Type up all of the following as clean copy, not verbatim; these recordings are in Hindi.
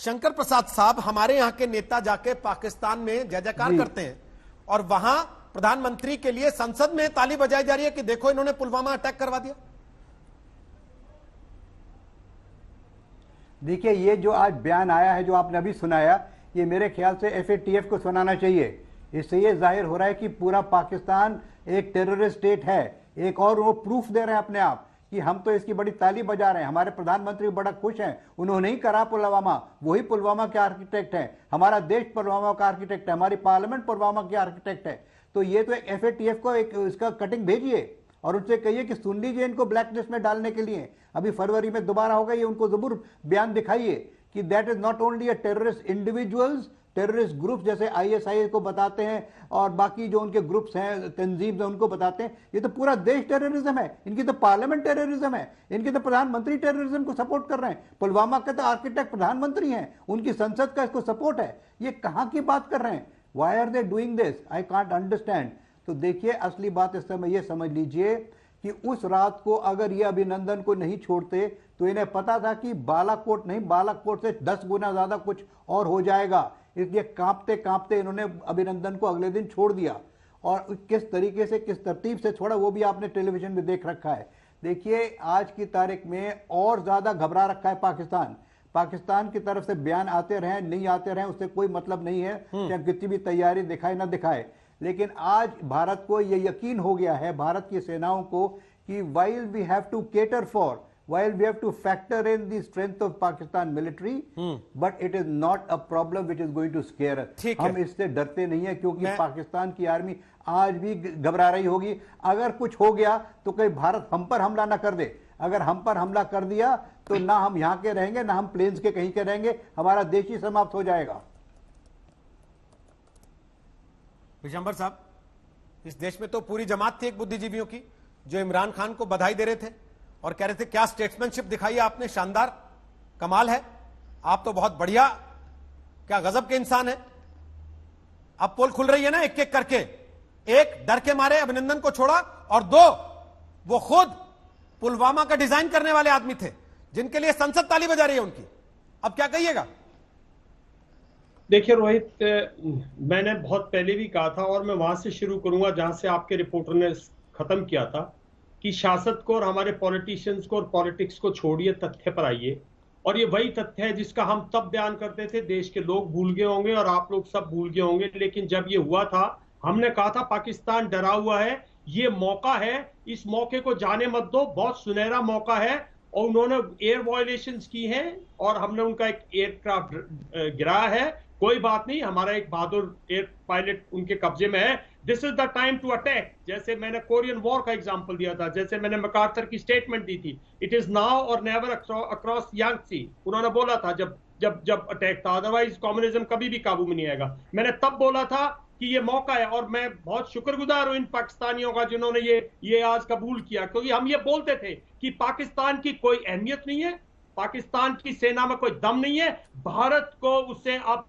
शंकर प्रसाद साहब, हमारे यहाँ के नेता जाके पाकिस्तान में जय जयकार करते हैं और वहां प्रधानमंत्री के लिए संसद में ताली बजाई जा रही है कि देखो इन्होंने पुलवामा अटैक करवा दिया। देखिए, ये जो आज बयान आया है जो आपने अभी सुनाया, ये मेरे ख्याल से एफएटीएफ को सुनाना चाहिए। इससे ये जाहिर हो रहा है कि पूरा पाकिस्तान एक टेररिस्ट स्टेट है। एक और वो प्रूफ दे रहे हैं अपने आप कि हम तो इसकी बड़ी ताली बजा रहे हैं। हमारे प्रधानमंत्री बड़ा खुश हैं, उन्होंने ही करा पुलवामा, वही पुलवामा के आर्किटेक्ट हैं। हमारा देश पुलवामा का आर्किटेक्ट है, हमारी पार्लियामेंट पुलवामा की आर्किटेक्ट है। तो ये तो एक एफएटीएफ को एक इसका कटिंग भेजिए और उनसे कहिए कि सुन लीजिए इनको ब्लैकलिस्ट में डालने के लिए। अभी फरवरी में दोबारा होगा, ये उनको जरूर बयान दिखाइए कि that is not only a terrorist individuals, terrorist group जैसे आईएसआई को बताते हैं और बाकी जो उनके ग्रुप्स हैं, तंजीम हैं, उनको बताते हैं। ये तो पूरा देश टेररिज्म है, इनकी तो पार्लियामेंट टेररिज्म है, इनके तो प्रधानमंत्री टेररिज्म को सपोर्ट कर रहे हैं। पुलवामा के तो आर्किटेक्ट प्रधानमंत्री हैं, उनकी संसद का इसको सपोर्ट है। ये कहां की बात कर रहे हैं? Why are they doing this? I can't understand. तो देखिए, असली बात इस समय ये समझ लीजिए कि उस रात को अगर ये अभिनंदन को नहीं छोड़ते तो इन्हें पता था कि बालाकोट नहीं, बालाकोट से 10 गुना ज्यादा कुछ और हो जाएगा। इसलिए कांपते कांपते इन्होंने अभिनंदन को अगले दिन छोड़ दिया। और किस तरीके से, किस तरतीब से छोड़ा, वो भी आपने टेलीविजन में देख रखा है। देखिए, आज की तारीख में और ज्यादा घबरा रखा है पाकिस्तान। पाकिस्तान की तरफ से बयान आते रहे, नहीं आते रहे, उससे कोई मतलब नहीं है, चाहे कितनी भी तैयारी दिखाए ना दिखाए। लेकिन आज भारत को यह यकीन हो गया है, भारत की सेनाओं को, कि while we have to cater for, while we have to factor in the strength of Pakistan military, but it is not a problem which is going to scare us. हम इससे डरते नहीं है, क्योंकि पाकिस्तान की आर्मी आज भी घबरा रही होगी। अगर कुछ हो गया तो कहीं भारत हम पर हमला ना कर दे। अगर हम पर हमला कर दिया तो ना हम यहां के रहेंगे, ना हम प्लेन्स के कहीं के रहेंगे, हमारा देश ही समाप्त हो जाएगा। विशंबर साहब, इस देश में तो पूरी जमात थी एक बुद्धिजीवियों की जो इमरान खान को बधाई दे रहे थे और कह रहे थे क्या स्टेट्समैनशिप दिखाई आपने, शानदार, कमाल है, आप तो बहुत बढ़िया, क्या गजब के इंसान है। अब पोल खुल रही है ना एक एक करके। एक, डर के मारे अभिनंदन को छोड़ा, और दो, वो खुद पुलवामा का डिजाइन करने वाले आदमी थे जिनके लिए संसद ताली बजा रही है उनकी। अब क्या कहिएगा? देखिए रोहित, मैंने बहुत पहले भी कहा था और मैं वहां से शुरू करूंगा जहां से आपके रिपोर्टर ने खत्म किया था, कि शासक को और हमारे पॉलिटिशियंस को और पॉलिटिक्स को छोड़िए, तथ्य पर आइए। और ये वही तथ्य है जिसका हम तब बयान करते थे, देश के लोग भूल गए होंगे और आप लोग सब भूल गए होंगे। लेकिन जब ये हुआ था, हमने कहा था पाकिस्तान डरा हुआ है, ये मौका है, इस मौके को जाने मत दो, बहुत सुनहरा मौका है। और उन्होंने एयर वायलेशंस की हैं और हमने उनका एक एयरक्राफ्ट गिराया है। कोई बात नहीं, हमारा एक बहादुर एयर पायलट उनके कब्जे में है। This is the time to attack. जैसे मैंने कोरियन वॉर का एग्जांपल दिया था, जैसे मैंने मैकार्थर की स्टेटमेंट दी थी, इट इज नाउ और नेवर अक्रॉस यांगसी। उन्होंने बोला था जब जब जब अटैक था, अदरवाइज कम्युनिज्म कभी भी काबू में नहीं आएगा। मैंने तब बोला था कि ये मौका है, और मैं बहुत शुक्रगुजार हूं इन पाकिस्तानियों का जिन्होंने ये आज कबूल किया, क्योंकि हम ये बोलते थे कि पाकिस्तान की कोई अहमियत नहीं है, पाकिस्तान की सेना में कोई दम नहीं है, भारत को उससे अब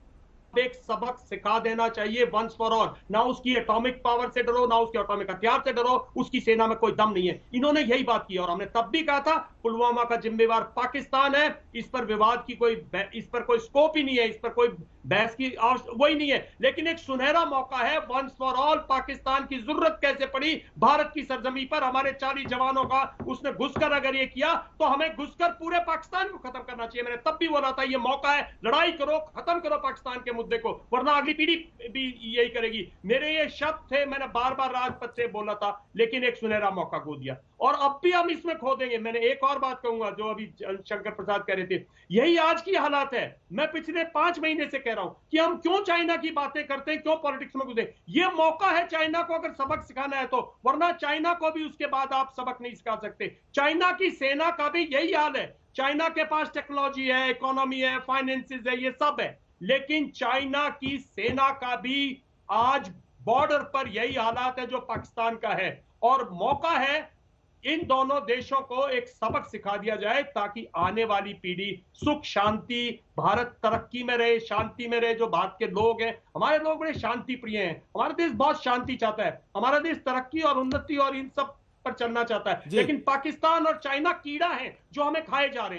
एक सबक सिखा देना चाहिए वंस फॉर ऑल। ना उसकी एटॉमिक पावर से डरो, ना उसके एटॉमिक हथियार से डरो, उसकी सेना में कोई दम नहीं है। इन्होंने यही बात की और हमने तब भी कहा था पुलवामा का जिम्मेवार पाकिस्तान है। इस पर विवाद की इस पर कोई स्कोप ही नहीं है, इस पर कोई बहस की वही नहीं है। लेकिन एक सुनहरा मौका है वंस फॉर ऑल। पाकिस्तान की जरूरत कैसे पड़ी भारत की सरजमी पर, हमारे 40 जवानों का उसने घुसकर अगर ये किया तो हमें घुसकर पूरे पाकिस्तान को खत्म करना चाहिए। मैंने तब भी बोला था ये मौका है, लड़ाई करो, खत्म करो पाकिस्तान के मुद्दे को, वरना अगली पीढ़ी भी यही करेगी। मेरे ये शब्द थे, मैंने बार बार राजपथ से बोला था, लेकिन एक सुनहरा मौका खो दिया और अब भी हम इसमें खो देंगे। मैंने एक और बात कहूंगा जो अभी शंकर प्रसाद कह रहे थे, यही आज की हालात है। मैं पिछले 5 महीने से कह रहा हूं कि हम क्यों चाइना की बातें करते हैं, क्यों पॉलिटिक्स में घुसे। ये मौका है चाइना को अगर सबक सिखाना है तो, वरना चाइना को भी उसके बाद आप सबक नहीं सिखा सकते। चाइना की सेना का भी यही हाल है। चाइना के पास टेक्नोलॉजी है, इकोनॉमी है, फाइनेंसेस है, ये सब है, लेकिन चाइना की सेना का भी आज बॉर्डर पर यही हालात है जो पाकिस्तान का है। और मौका है इन दोनों देशों को एक सबक सिखा दिया जाए ताकि आने वाली पीढ़ी सुख शांति, भारत तरक्की में रहे, शांति में रहे। जो भारत के लोग हैं, हमारे लोग बड़े शांति प्रिय हैं, हमारा देश बहुत शांति चाहता है, हमारा देश तरक्की और उन्नति और इन सब पर चलना चाहता है। लेकिन पाकिस्तान और चाइना कीड़ा है जो हमें खाए जा रहे हैं।